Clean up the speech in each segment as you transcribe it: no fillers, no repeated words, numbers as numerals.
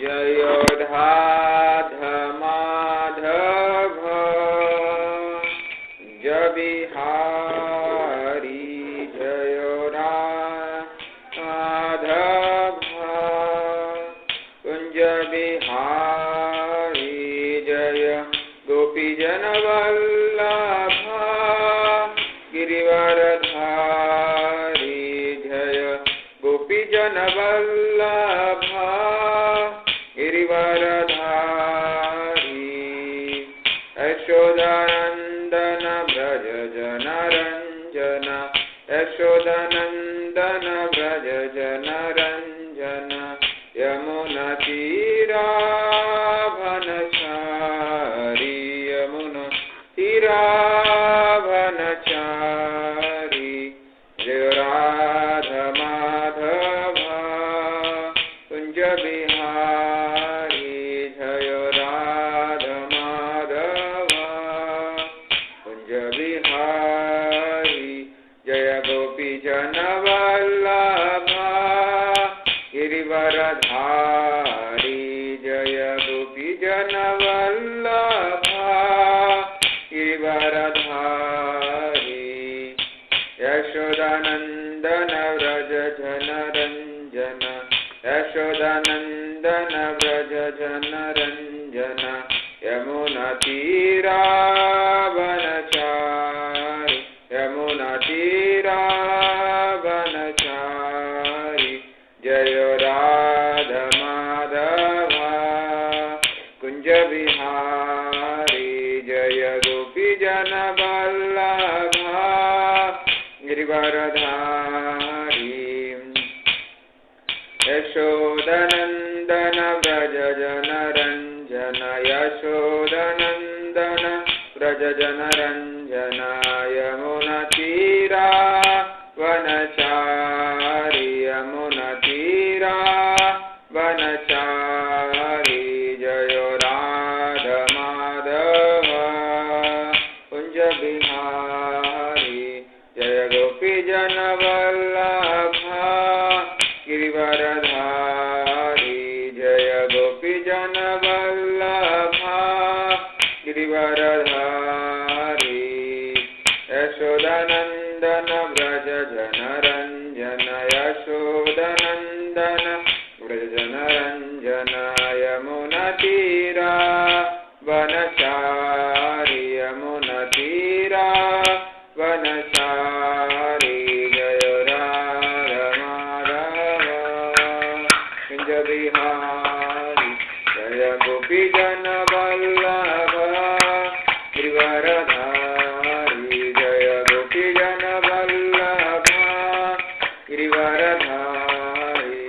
जयोधाधमाधव जय बिहारी जयो राधव कुंज बिहारी जय गोपीजन वल्लभ गिरिवरधारी जय गोपीजन वल्लभ गिरिवरधारी यशोदानंदन व्रज जन रंजन यशोदानंदन व्रज जन रंजन यमुना तीराभनचारी यमुना तीराभनचारी जय राधा माधव कुंज बिहारी जय राधा माधव कुंज बिहारी जय गोपी जन वल्लभ गिरिवरधारी जय गोपी जन वल्लभ गिरिवरधारी यशोदानंदन व्रज जन रंजन यशोदानंदन व्रज जन रंजन यमुना तीरावनचारी यमुना तीरावनचारी जय राधा माधव कुंज बिहारी जय गोपी जन वल्लभ गिरिवरधारी यशोदानंदन व्रज जन रंजन यशोदानंदन व्रज जन रंजन यमुना तीरावनचारी यमुना तीरावनचारी जय राधा माधव कुंज बिहारी जय गोपी जन वल्लभ गिरिवरधारी जय गोपी जन वल्लभ गिरिवरधारी यशोदानंदन व्रज जन रंजन यशोदानंदन व्रज जन रंजन यमुना तीरावनचारी यमुना तीरावनचारी जय राधा माधव कुंज बिहारी जय गोपी जन वल्लभ गिरिवरधारी जय गोपी जन वल्लभ गिरिवरधारी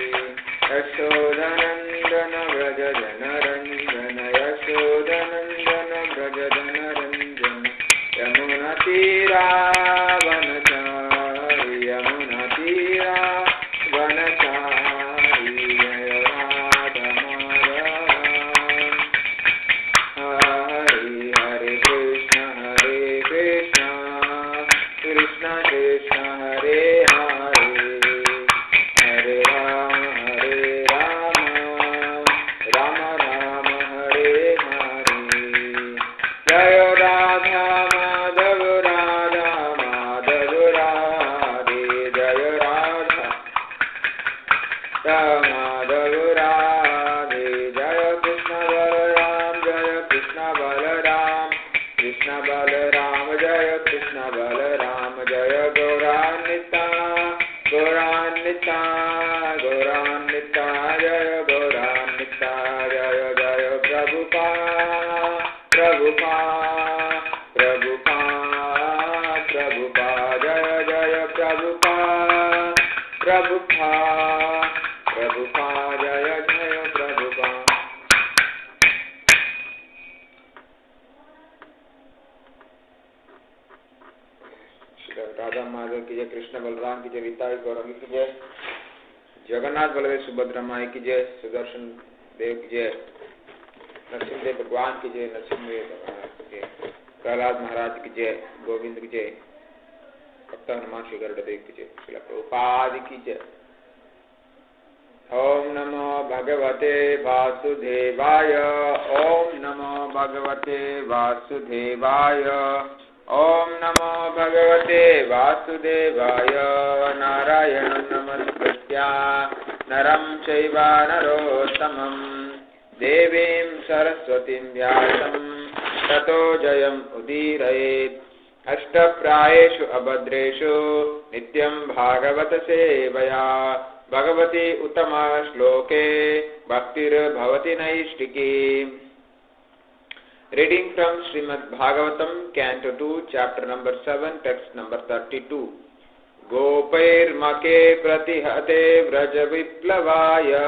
यशोदानंदन व्रज जन रंजन यशोदानंदन व्रज जन रंजन यमुना तीरावनचारी यमुना तीरावनचारी जय राधा माधव हरे हरे कृष्ण कृष्ण कृष्ण हरे हरे हरे राम राम राम हरे हरे जय राधा माधव राधा माधव राधे जय राधा माधव राधे जय कृष्ण बलराम जय कृष्ण बलराम कृष्ण बलराम जय कृष्ण बलराम जय गौरान्विता गौरान्विता गौरान्विता जय गौरान्विता जय जय प्रभुपा प्रभुपा प्रभुपा प्रभुपा जय जय प्रभुपा प्रभुपा प्रभुपा जय जय प्रभुपा। राधा माधव की जय कृष्ण बलराम की जय विताई गौरंगी की जय जगन्नाथ बलदेव सुभद्रा माई की जय सुदर्शन देव की जय नरसिंहदेव भगवान की जय नरसिंहदेव भगवान की जय प्रहलाद महाराज की जय गोविंद की जय भक्त हनुमान श्री गरुड़ देव की जय श्रील प्रभुपाद की जय। ओम नमो भगवते वासुदेवाय ओम नमो भगवते वासुदेवाय ओम नमो भगवते वासुदेवाय नारायणं नमस्कृत्य नरं चैव नरोत्तमं देवीं सरस्वतीं व्यासं ततो जयम् उदीरयेत् अष्टप्रायेषु अभद्रेषु नित्यं भागवत सेवया भगवती उत्तम श्लोके भक्तिर्भवति नैष्टिकी. Reading from Srimad Bhagavatam, Canto 2, Chapter number 7, Text number 32. Gopairmake pratihate vraja viplvaya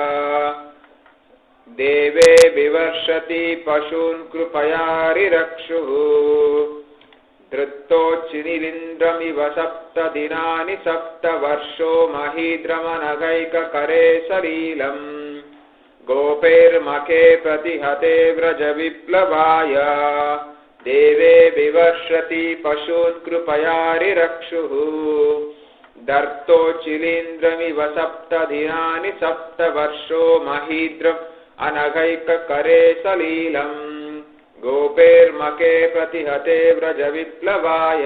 deve vivarshati pashun krupayari rakshuhu धृत्तोच्चिनिलिन्द्रमिव सप्तदिनानि सप्तवर्षो महीद्रमनघैककरे सलीलम् गोपैर्मखे प्रतिहते व्रजविप्लवाय देवे विवर्षति पशून् कृपयारिरक्षुः दर्तोच्चिलीन्द्रमिव सप्तदिनानि सप्तवर्षो महीद्रम् अनघैककरे सलीलम् गोपैर्मखे प्रतिहते व्रजविप्लवाय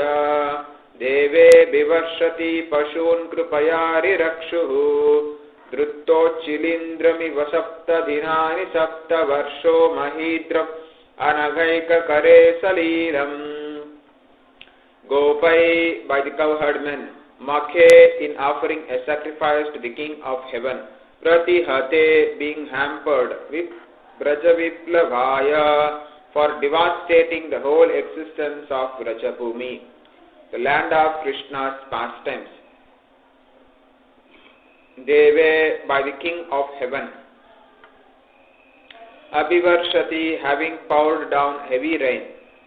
देवे विवर्षति पशून् कृपयारिरक्षुः धृत्तोच्चिलीन्द्रमिव सप्तदिनानि सप्तवर्षो महीद्रम् अनघैककरे सलीलम्. Gopai by the cowherd men, Makhe in offering a sacrifice to the king of heaven, Pratihate being hampered with Vrajaviplavaya for devastating the whole existence of Vrajabhumi, the land of Krishna's pastimes. Deve by the king of heaven, Abhivarshati having poured down heavy rain,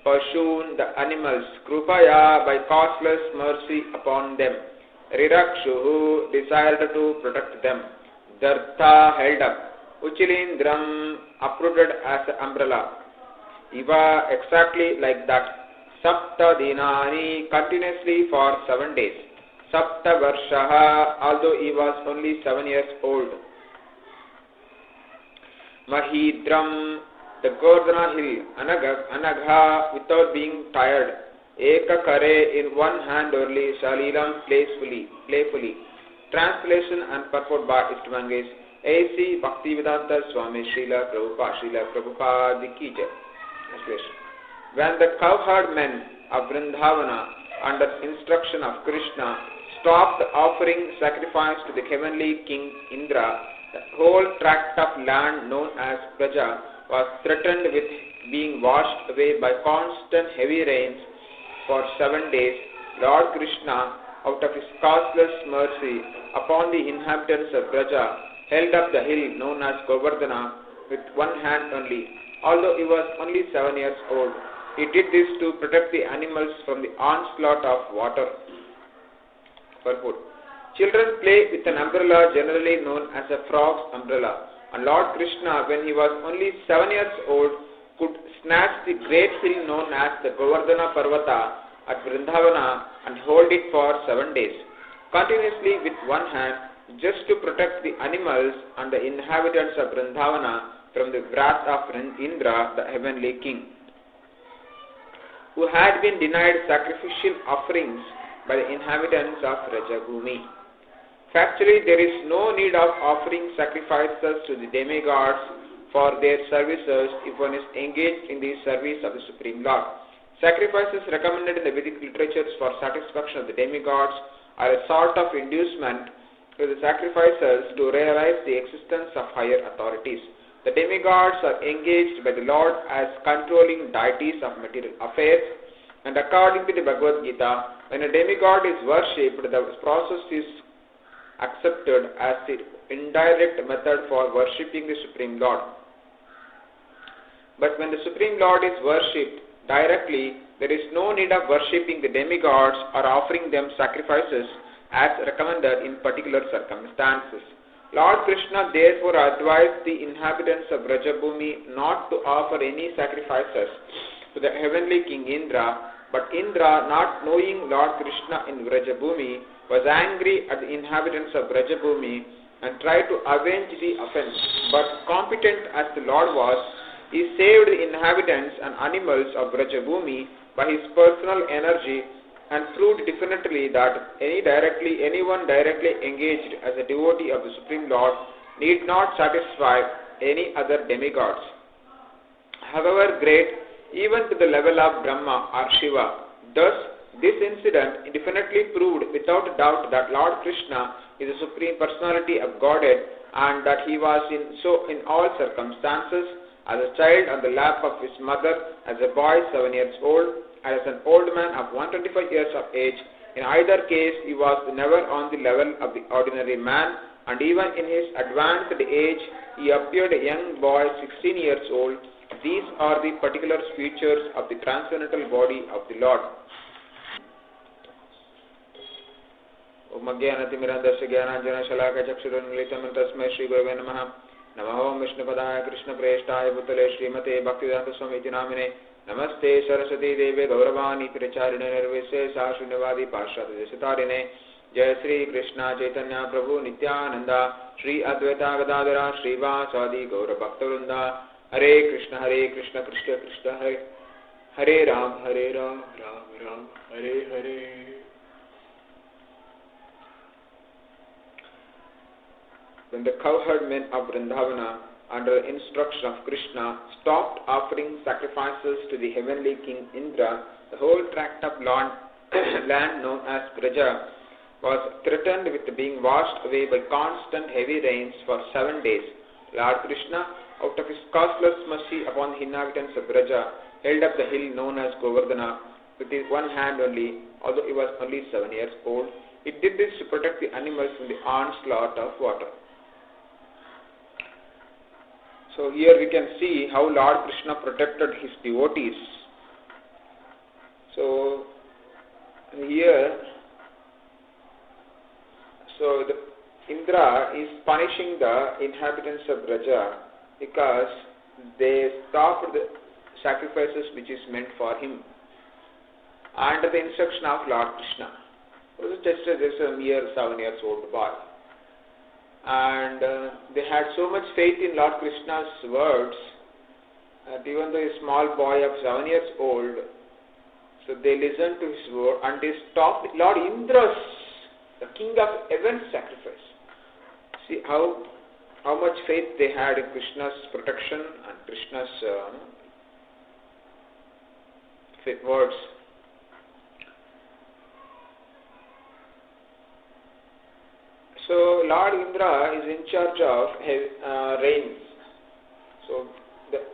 Pashun the animals, Krupaya by causeless mercy upon them, Rirakshuhu desired to protect them, Dartha held up, Uchilindram uprooted as an umbrella, Iva exactly like that, Sapta Dinani continuously for 7 days, Sapta Varshaha although he was only 7 years old, Mahidram the Gordana hill, Anagha without being tired, Eka Kare in one hand only, Shalilam playfully. Translation and purport by Istvanges A.C. Bhaktivedanta Swami Srila Prabhupada Ki Jai. Translation. When the cowherd men of Vrindavana, under instruction of Krishna, stopped offering sacrifice to the heavenly king Indra, the whole tract of land known as Praja was threatened with being washed away by constant heavy rains for 7 days. Lord Krishna, out of his causeless mercy upon the inhabitants of Praja, held up the hill known as Govardhana with one hand only. Although he was only 7 years old, he did this to protect the animals from the onslaught of water. Purport. Children play with an umbrella generally known as a frog's umbrella, and Lord Krishna, when he was only 7 years old, could snatch the great hill known as the Govardhana Parvata at Vrindavana and hold it for 7 days, continuously with one hand, just to protect the animals and the inhabitants of Vrindavana from the wrath of Indra, the heavenly king, who had been denied sacrificial offerings by the inhabitants of Rajabhumi. Factually, there is no need of offering sacrifices to the demigods for their services if one is engaged in the service of the Supreme Lord. Sacrifices recommended in the Vedic literatures for satisfaction of the demigods are a sort of inducement to the sacrifices to realize the existence of higher authorities. The demigods are engaged by the Lord as controlling deities of material affairs, and according to the Bhagavad Gita, when a demigod is worshipped, the process is accepted as the indirect method for worshipping the Supreme Lord. But when the Supreme Lord is worshipped directly, there is no need of worshipping the demigods or offering them sacrifices as recommended in particular circumstances. Lord Krishna therefore advised the inhabitants of Vrajabhumi not to offer any sacrifices to the heavenly king Indra, but Indra, not knowing Lord Krishna in Vrajabhumi, was angry at the inhabitants of Vrajabhumi and tried to avenge the offense. But competent as the Lord was, he saved the inhabitants and animals of Brajabhumi by his personal energy and proved definitely that anyone directly engaged as a devotee of the Supreme Lord need not satisfy any other demigods, however great, even to the level of Brahma or Shiva. Thus, this incident definitely proved without a doubt that Lord Krishna is the Supreme Personality of Godhead, and that he was in all circumstances, as a child on the lap of his mother, as a boy 7 years old, and as an old man of 125 years of age. In either case, he was never on the level of the ordinary man, and even in his advanced age, he appeared a young boy 16 years old. These are the particular features of the transcendental body of the Lord. Om Ajnanatimirandasya Jnananjana Shalaka Chakshurunmilitam Tasmai Shri Gurave Namaha. Namo Vishnupadaya Krishna Preshthaya Bhutale Srimate Bhaktivedanta Swamiti Namine. Namaste Saraswati Deve Gauravani Pracharine Nirvise Sashunyavadi Pashrata Desitarine. Jai Sri Krishna Chaitanya Prabhu Nityananda Sri Advaita Gadadara Sri Vasadi Gaura Bhaktarunda. Hare Krishna Krishna Krishna Hare Hare Ram Ram Ram Hare Hare. When the cowherd men of Vrindavana, under the instruction of Krishna, stopped offering sacrifices to the heavenly king Indra, the whole tract of land known as Braja was threatened with being washed away by constant heavy rains for 7 days. Lord Krishna, out of his causeless mercy upon the inhabitants of Braja, held up the hill known as Govardhana with his one hand only, although he was only 7 years old. He did this to protect the animals from the onslaught of water. So here we can see how Lord Krishna protected his devotees. So here, the Indra is punishing the inhabitants of Braja because they stopped the sacrifices which is meant for him under the instruction of Lord Krishna. It was just a mere 7 years old boy. And they had so much faith in Lord Krishna's words that even though a small boy of 7 years old, so they listened to his word and they stopped Lord Indra's, the king of heaven, sacrifice. See how much faith they had in Krishna's protection and Krishna's words. So Lord Indra is in charge of rains. So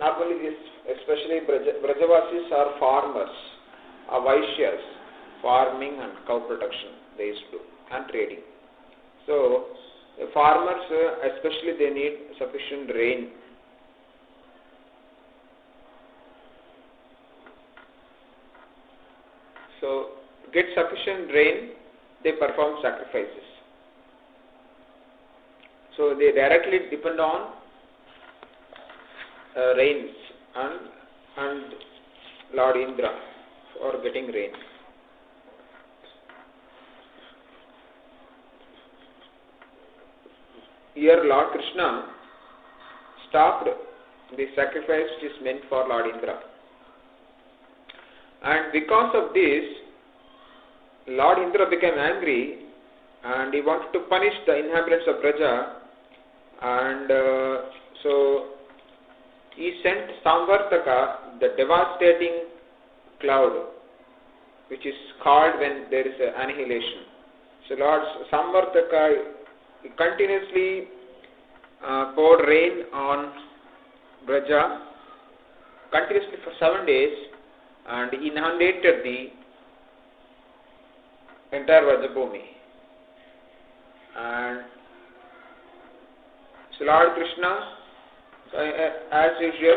normally this, especially Brajavasis are farmers, are Vaishyas, farming and cow production they used to do, and trading. So the farmers especially they need sufficient rain. So to get sufficient rain, they perform sacrifices. So they directly depend on rains and Lord Indra for getting rain. Here Lord Krishna stopped the sacrifice which is meant for Lord Indra. And because of this, Lord Indra became angry and he wanted to punish the inhabitants of Braja. And so he sent Samvartaka, the devastating cloud, which is called when there is an annihilation. So Lord Samvartaka continuously poured rain on Braja continuously for 7 days, and inundated the entire Vrajabhumi. And so Lord Krishna, as usual,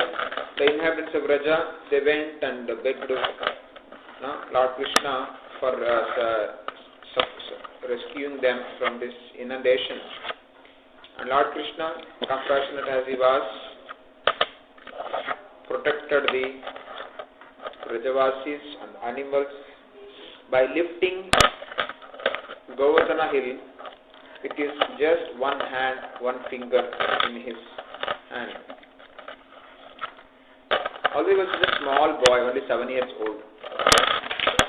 the inhabitants of Braja, they went and begged Lord Krishna for rescuing them from this inundation. And Lord Krishna, compassionate as he was, protected the Brajavasis and animals by lifting Govardhana hill with his just one hand, one finger in his hand. Although he was just a small boy, only 7 years old.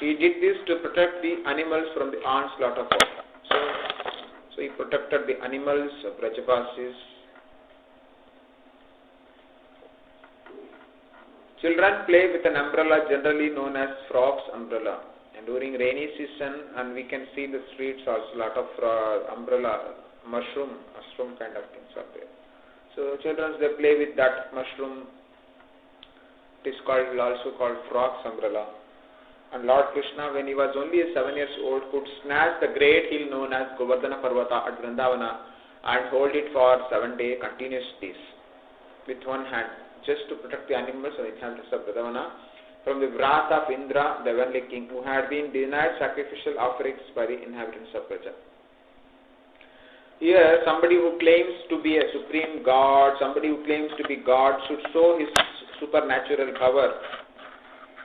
He did this to protect the animals from the onslaught of war. So he protected the animals of Brajabasis. Children play with an umbrella generally known as frog's umbrella. And during rainy season, and we can see the streets also, a lot of umbrella, mushroom kind of things are there. So children, they play with that mushroom. It is also called frog's umbrella. And Lord Krishna, when he was only 7 years old, could snatch the great hill known as Govardhana Parvata at Vrindavana and hold it for 7 days continuously with one hand, just to protect the animals and inhabitants of Vrindavana from the wrath of Indra, the heavenly king, who had been denied sacrificial offerings by the inhabitants of Braja. Here, somebody who claims to be a supreme god, somebody who claims to be God, should show his supernatural power.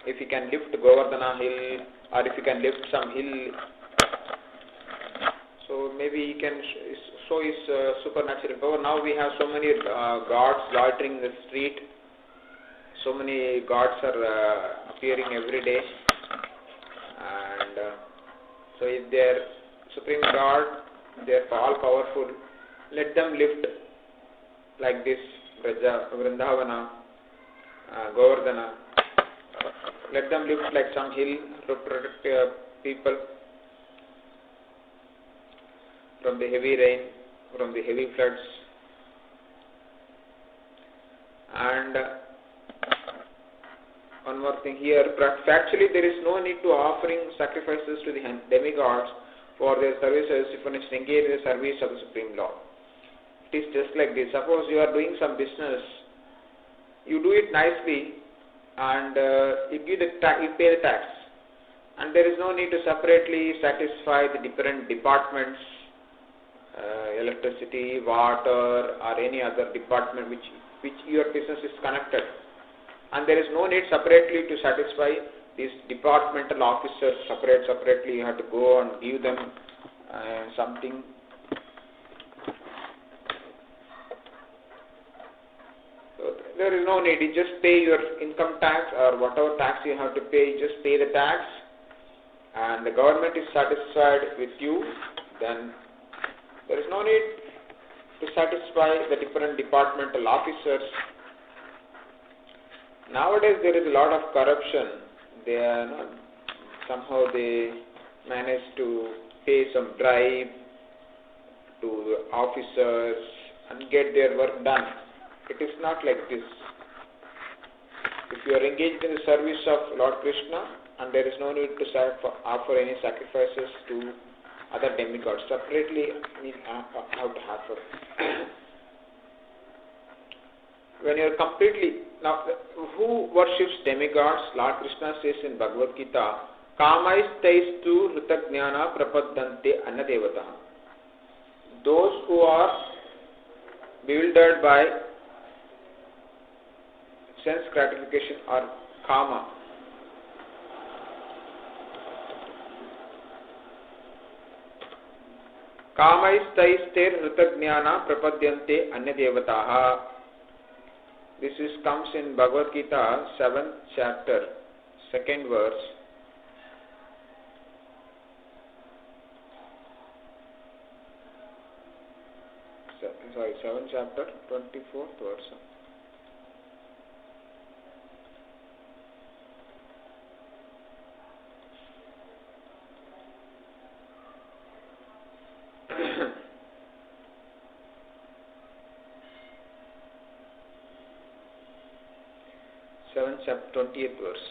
If he can lift Govardhana hill, or if he can lift some hill, so maybe he can show his supernatural power. Now we have so many gods loitering in the street. So many gods are appearing every day. And so if they are supreme god, they are all powerful. Let them lift like this, Braja, Vrindavana, Govardhana. Let them lift like some hill to protect people from the heavy rain, from the heavy floods. And one more thing here, factually there is no need to offering sacrifices to the demigods for their services if one is engaged in the service of the Supreme Lord. It is just like this. Suppose you are doing some business, you do it nicely, and you pay the tax, and there is no need to separately satisfy the different departments, electricity, water, or any other department which your business is connected, and there is no need separately to satisfy these departmental officers separately. You have to go and give them something. There is no need. You just pay your income tax or whatever tax you have to pay. You just pay the tax, and the government is satisfied with you. Then there is no need to satisfy the different departmental officers. Nowadays there is a lot of corruption. Somehow they manage to pay some bribe to the officers and get their work done. It is not like this. If you are engaged in the service of Lord Krishna, and there is no need to offer any sacrifices to other demigods, separately you have to offer. When you are completely, now who worships demigods? Lord Krishna says in Bhagavad Gita, Kamaistaistu Hritagnana Prapaddante Annadevata. Those who are bewildered by sense gratification or kama. Kamaistaistir Hritagnana Prapadyante Annadevataha. This comes in Bhagavad Gita, 7th chapter, 2nd verse. Sorry, 7th chapter, 24th verse. Chapter 20th verse.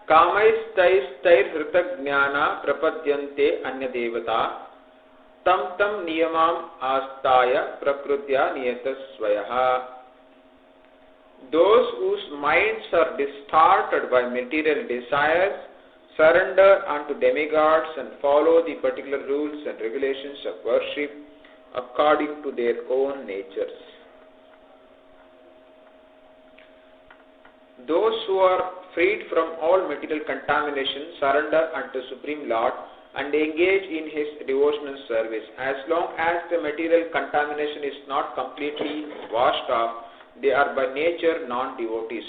Kamaistairhritagnyana prapadyante anyadevata tam niyamam astaya prakrutya niyatasvayaha. Those whose minds are distorted by material desires surrender unto demigods and follow the particular rules and regulations of worship according to their own natures. Those who are freed from all material contamination, surrender unto Supreme Lord and engage in his devotional service. As long as the material contamination is not completely washed off, they are by nature non-devotees.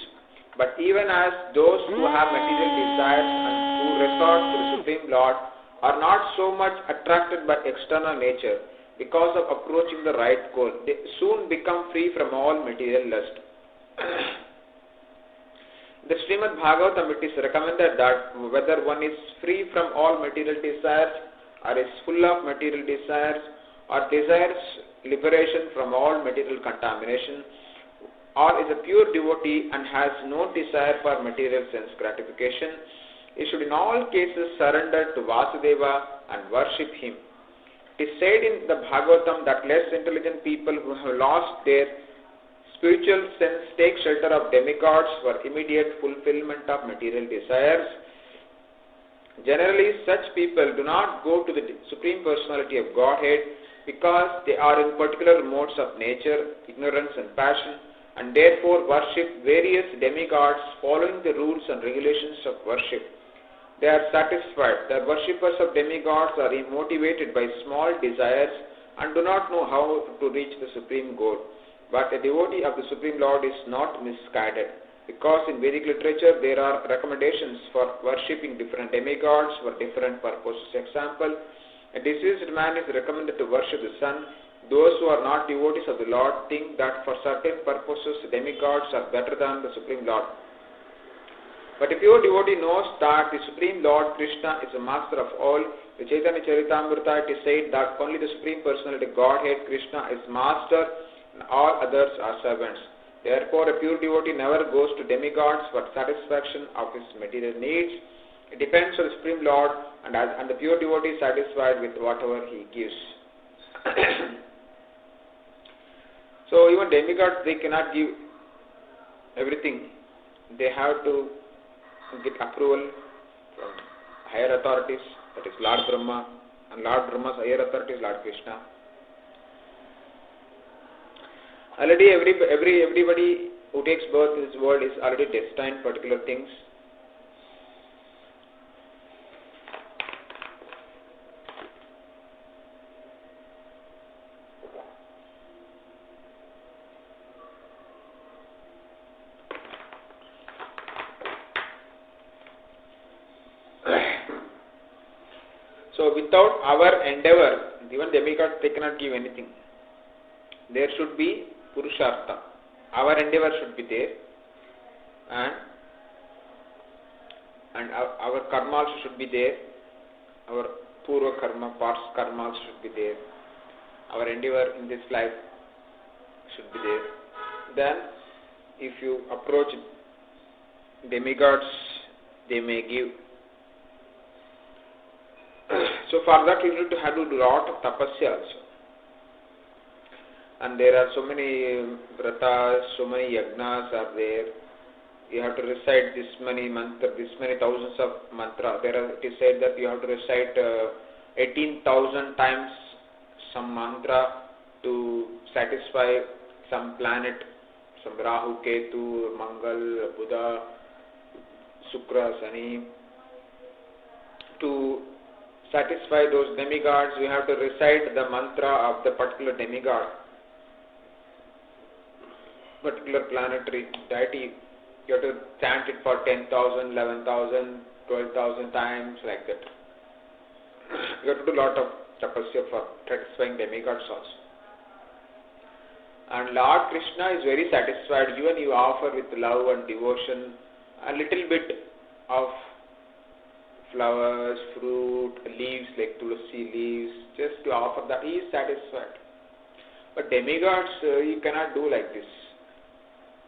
But even as those who have material desires and who resort to the Supreme Lord are not so much attracted by external nature because of approaching the right goal, they soon become free from all material lust. The Srimad Bhagavatam, it is recommended that whether one is free from all material desires or is full of material desires or desires liberation from all material contamination or is a pure devotee and has no desire for material sense gratification, he should in all cases surrender to Vasudeva and worship him. It is said in the Bhagavatam that less intelligent people who have lost their spiritual sense take shelter of demigods for immediate fulfillment of material desires. Generally, such people do not go to the Supreme Personality of Godhead because they are in particular modes of nature, ignorance and passion, and therefore worship various demigods following the rules and regulations of worship. They are satisfied. The worshippers of demigods are motivated by small desires and do not know how to reach the supreme goal. But a devotee of the Supreme Lord is not misguided, because in Vedic literature there are recommendations for worshipping different demigods for different purposes. Example, a deceased man is recommended to worship the sun. Those who are not devotees of the Lord think that for certain purposes demigods are better than the Supreme Lord. But a pure devotee knows that the Supreme Lord Krishna is the master of all. The Chaitanya Charitamrita, it is said that only the Supreme Personality Godhead Krishna is master, all others are servants. Therefore, a pure devotee never goes to demigods for satisfaction of his material needs. It depends on the Supreme Lord, and the pure devotee is satisfied with whatever he gives. So, even demigods, they cannot give everything. They have to get approval from higher authorities, that is Lord Brahma, and Lord Brahma's higher authority is Lord Krishna. Already everybody who takes birth in this world is already destined particular things. So without our endeavor, even demigods, they cannot give anything. There should be Purushartha. Our endeavor should be there, and our karma also should be there. Our Purva karma, past karma also should be there. Our endeavor in this life should be there. Then, if you approach demigods, they may give. So for that you need to have to do a lot of tapasya also. And there are so many vratas, so many yagnas are there. You have to recite this many mantra, this many thousands of mantra. It is said that you have to recite 18,000 times some mantra to satisfy some planet, some Rahu, Ketu, Mangal, Buddha, Shukra, Shani. To satisfy those demigods, you have to recite the mantra of the particular demigod, particular planetary deity. You have to chant it for 10,000, 11,000, 12,000 times, like that. You have to do a lot of tapasya for satisfying demigods also. And Lord Krishna is very satisfied. Even you offer with love and devotion a little bit of flowers, fruit, leaves like tulsi leaves, just to offer that, he is satisfied. But demigods, you cannot do like this.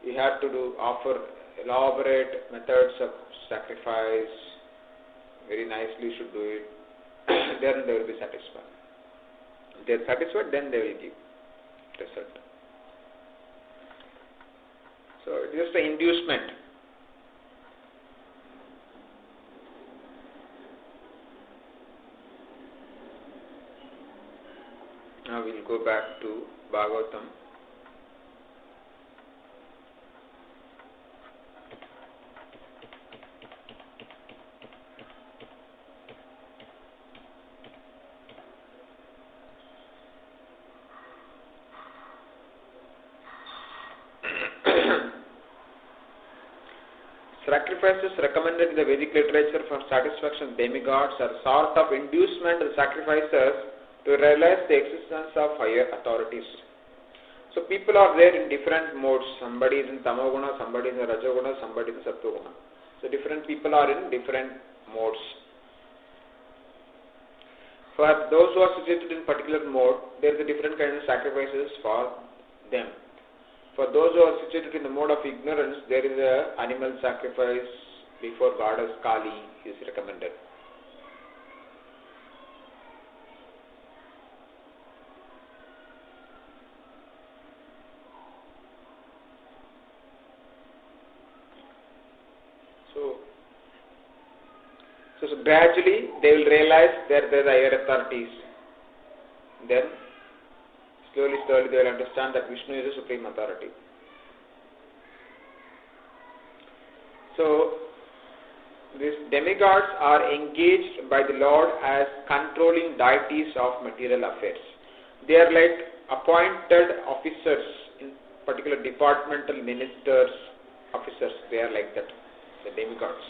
You have to offer elaborate methods of sacrifice. Very nicely you should do it. Then they will be satisfied. If they are satisfied, then they will give result. So it is just an inducement. Now we will go back to Bhagavatam. sacrifices recommended in the Vedic literature for satisfaction of demigods are sort of inducement to the sacrificers to realize the existence of higher authorities. So people are there in different modes. Somebody is in Tamoguna, somebody is in Rajoguna, somebody is in Sattoguna. So different people are in different modes. For those who are situated in particular mode, there is a different kind of sacrifices for them. For those who are situated in the mode of ignorance, there is a animal sacrifice before goddess Kali is recommended. So gradually they will realize that there are higher authorities. Then slowly they will understand that Vishnu is the supreme authority. So these demigods are engaged by the Lord as controlling deities of material affairs. They are like appointed officers in particular departmental ministers, officers. They are like that, the demigods.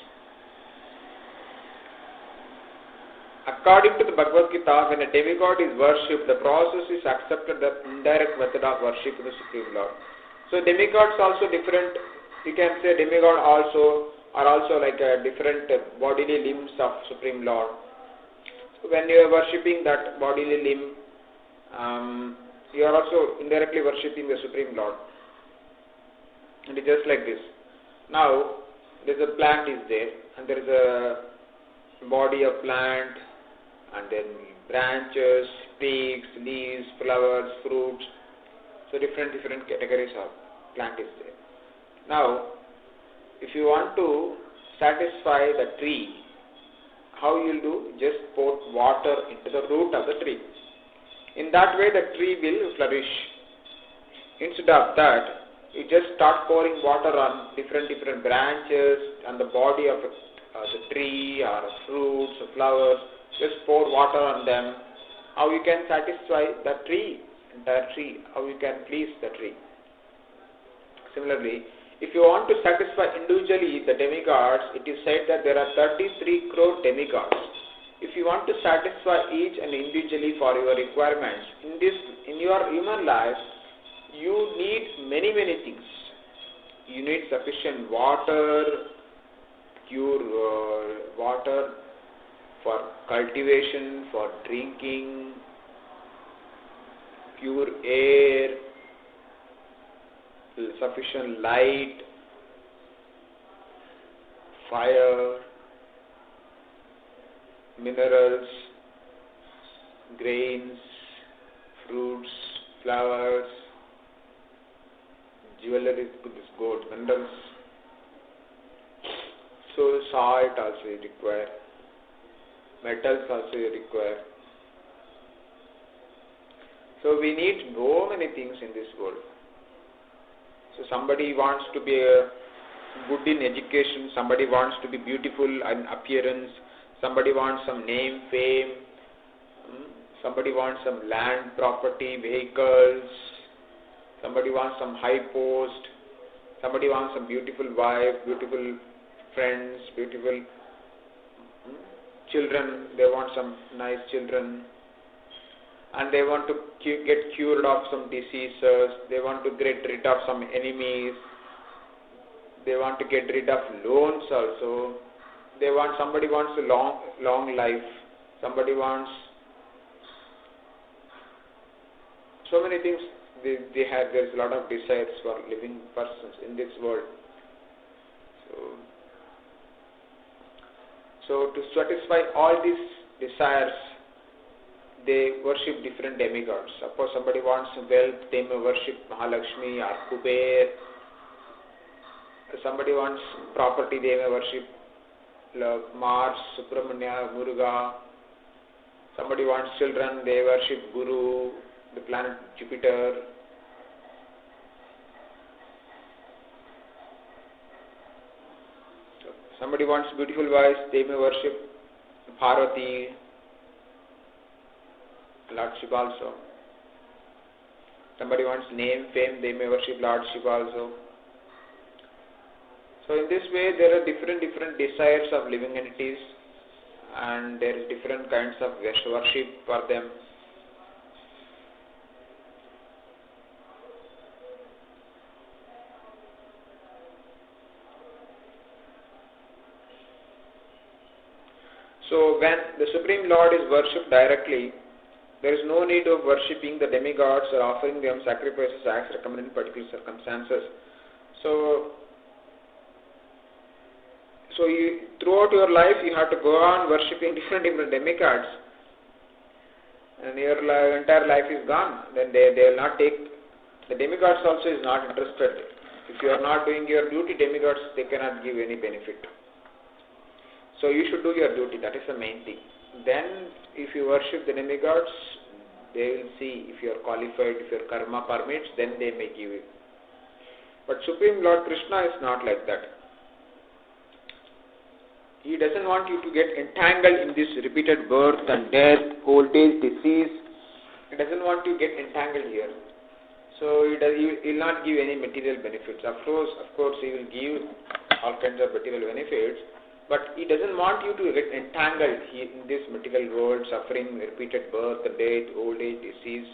According to the Bhagavad Gita, when a demigod is worshipped, the process is accepted the indirect method of worship of the Supreme Lord. So demigods also different. You can say demigod also are also like a different bodily limbs of Supreme Lord. So when you are worshipping that bodily limb, you are also indirectly worshipping the Supreme Lord. And it's just like this. Now there is a plant is there, and there is a body of plant, and then branches, twigs, leaves, flowers, fruits. So different categories of plant is there. Now, if you want to satisfy the tree, how you will do? Just pour water into the root of the tree. In that way, the tree will flourish. Instead of that, you just start pouring water on different branches and the body of the tree or fruits or flowers. Just pour water on them. How you can satisfy the tree, entire tree? How you can please the tree? Similarly, if you want to satisfy individually the demigods, it is said that there are 33 crore demigods. If you want to satisfy each and individually for your requirements, in your human life, you need many things. You need sufficient water, pure water for cultivation, for drinking, pure air, sufficient light, fire, minerals, grains, fruits, flowers, jewelry, gold, minerals. So salt also you require, metals also you require. So we need so many things in this world. So somebody wants to be good in education, somebody wants to be beautiful in appearance, somebody wants some name, fame, somebody wants some land, property, vehicles, somebody wants some high post, somebody wants some beautiful wife, beautiful friends, beautiful children, they want some nice children, and they want to get cured of some diseases, they want to get rid of some enemies, they want to get rid of loans also, somebody wants a long life, somebody wants so many things they have. There's a lot of desires for living persons in this world. So to satisfy all these desires, they worship different demigods. Suppose somebody wants wealth, they may worship Mahalakshmi or Kuber. Somebody wants property, they may worship Mars, Subramanya, Muruga. Somebody wants children, they worship Guru, the planet Jupiter. Somebody wants beautiful wives, they may worship Parvati, Lord Shiva also. Somebody wants name, fame, they may worship Lord Shiva also. So in this way, there are different desires of living entities, and there is different kinds of worship for them. So when the Supreme Lord is worshipped directly, there is no need of worshipping the demigods or offering them sacrifices acts recommended in particular circumstances. So throughout your life, you have to go on worshipping different demigods, and your entire life is gone. Then they will not take, the demigods also is not interested. If you are not doing your duty, demigods, they cannot give any benefit. So you should do your duty, that is the main thing. Then if you worship the demigods, they will see if you are qualified, if your karma permits, then they may give you. But Supreme Lord Krishna is not like that. He doesn't want you to get entangled in this repeated birth and death, old age, disease. He doesn't want you to get entangled here. So he will not give any material benefits. Of course, he will give all kinds of material benefits, but he doesn't want you to get entangled in this material world, suffering, repeated birth, death, old age, disease.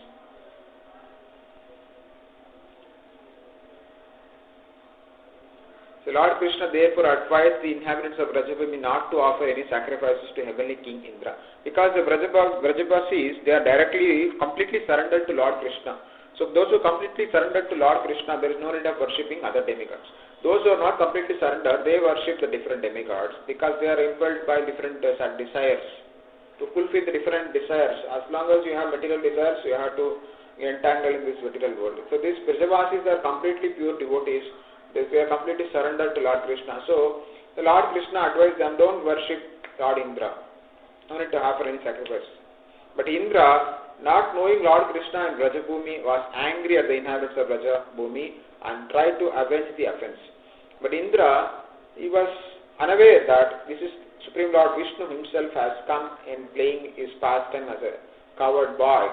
So Lord Krishna therefore advised the inhabitants of Brajabhumi not to offer any sacrifices to heavenly King Indra, because the Brajabasis, they are completely surrendered to Lord Krishna. So those who completely surrendered to Lord Krishna, there is no need of worshipping other demigods. Those who are not completely surrendered, they worship the different demigods because they are impelled by different desires. To fulfill the different desires, as long as you have material desires, you have to entangle in this material world. So these Brajabasis are completely pure devotees. They are completely surrendered to Lord Krishna. So the Lord Krishna advised them, don't worship Lord Indra. No need to offer any sacrifice. But Indra, not knowing Lord Krishna in Brajabhumi, was angry at the inhabitants of Brajabhumi and tried to avenge the offense. But Indra, he was unaware that this is Supreme Lord Vishnu himself has come in playing his pastime as a coward boy.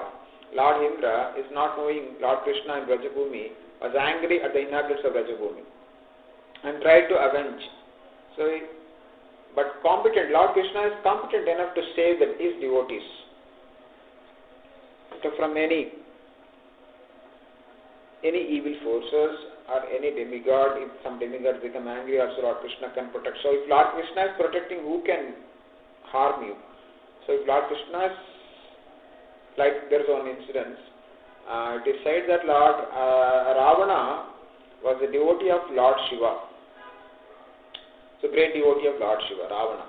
Lord Indra is not knowing Lord Krishna in Brajabhumi, was angry at the inhabitants of Brajabhumi and tried to avenge. But Lord Krishna is competent enough to save his devotees from any evil forces or any demigod. If some demigods become angry, also Lord Krishna can protect. So if Lord Krishna is protecting, who can harm you? So if Lord Krishna is, like there is one incident, it is said that Lord Ravana was a devotee of Lord Shiva. So great devotee of Lord Shiva, Ravana.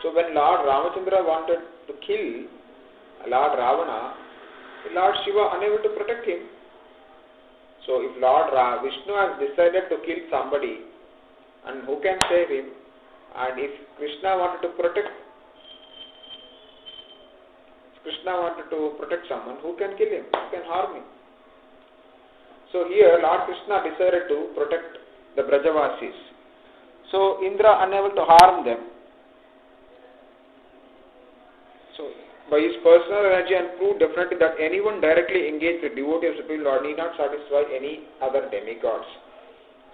So when Lord Ramachandra wanted to kill Lord Ravana, Lord Shiva unable to protect him. So if Lord Vishnu has decided to kill somebody, and who can save him? And if Krishna wanted to protect someone, who can kill him? Who can harm him? So here Lord Krishna decided to protect the Brajavasis. So Indra unable to harm them. So by his personal energy and proved definitely that anyone directly engaged with devotee of Supreme Lord need not satisfy any other demigods.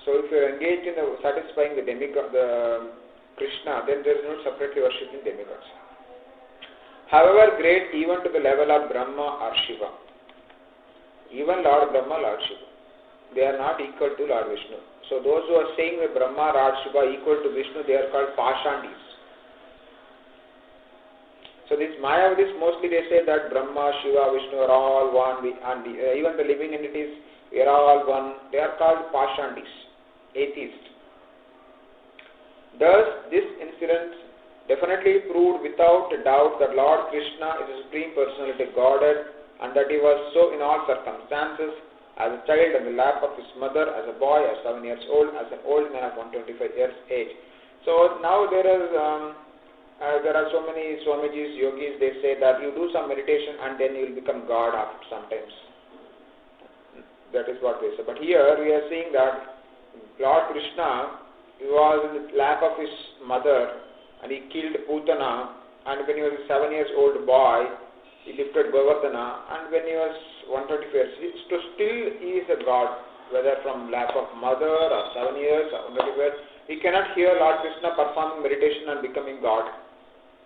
So if you are engaged in satisfying the demigod, the Krishna, then there is no separately worshipping demigods. However great, even to the level of Brahma or Shiva, even Lord Brahma, Lord Shiva, they are not equal to Lord Vishnu. So those who are saying that Brahma, Lord Shiva equal to Vishnu, they are called Pashandis. So these Mayavadis, mostly they say that Brahma, Shiva, Vishnu are all one, and even the living entities, we are all one. They are called Pashandis, atheists. Thus, this incident definitely proved without a doubt that Lord Krishna is a Supreme Personality Godhead, and that he was so in all circumstances, as a child in the lap of his mother, as a boy, as 7 years old, as an old man of 125 years age. So now there are so many Swamijis, yogis, they say that you do some meditation and then you will become God after sometimes. That is what they say. But here we are seeing that Lord Krishna, he was in the lap of his mother and he killed Putana, and when he was a 7 years old boy, he lifted Govardhana, and when he was 125 years, still he is a God, whether from lap of mother or 7 years or 125 years, We cannot hear Lord Krishna performing meditation and becoming God.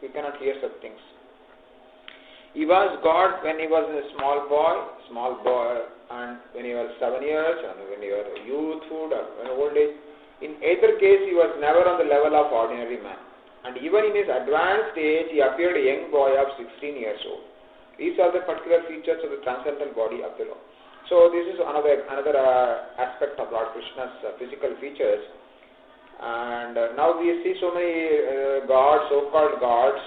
We cannot hear such things. He was God when he was a small boy, and when he was 7 years, and when he was youthful, or when old age. In either case, he was never on the level of ordinary man. And even in his advanced age, he appeared a young boy of 16 years old. These are the particular features of the transcendental body of the Lord. So this is another aspect of Lord Krishna's physical features. And now we see so many gods, so-called gods.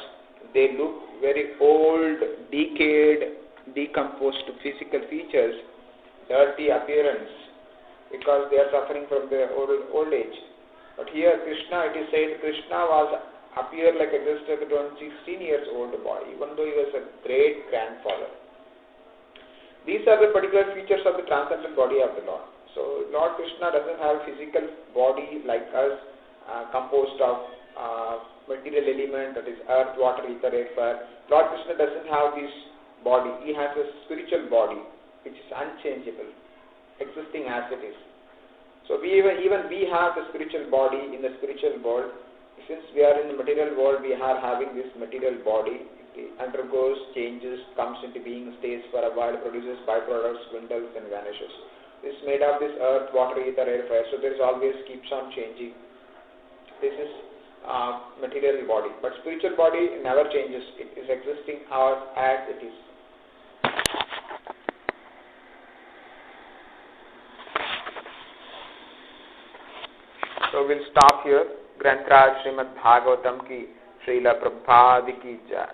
They look very old, decayed, decomposed physical features, dirty appearance, because they are suffering from their old age. But here Krishna, it is said Krishna appeared like just a 16 years old boy, even though he was a great grandfather. These are the particular features of the transcendental body of the Lord. So Lord Krishna doesn't have a physical body like us, composed of material element, that is earth, water, ether, air, fire. Lord Krishna doesn't have this body. He has a spiritual body which is unchangeable, existing as it is. So even we have the spiritual body in the spiritual world. Since we are in the material world, we are having this material body. It undergoes changes, comes into being, stays for a while, produces byproducts, dwindles and vanishes. This is made of this earth, water, ether, air, fire. So there is always keeps on changing. This is material body, but spiritual body never changes. It is existing as it is. So we'll stop here. Granth Raj Srimad Bhagavatam ki Srila Prabhupada ki Jai.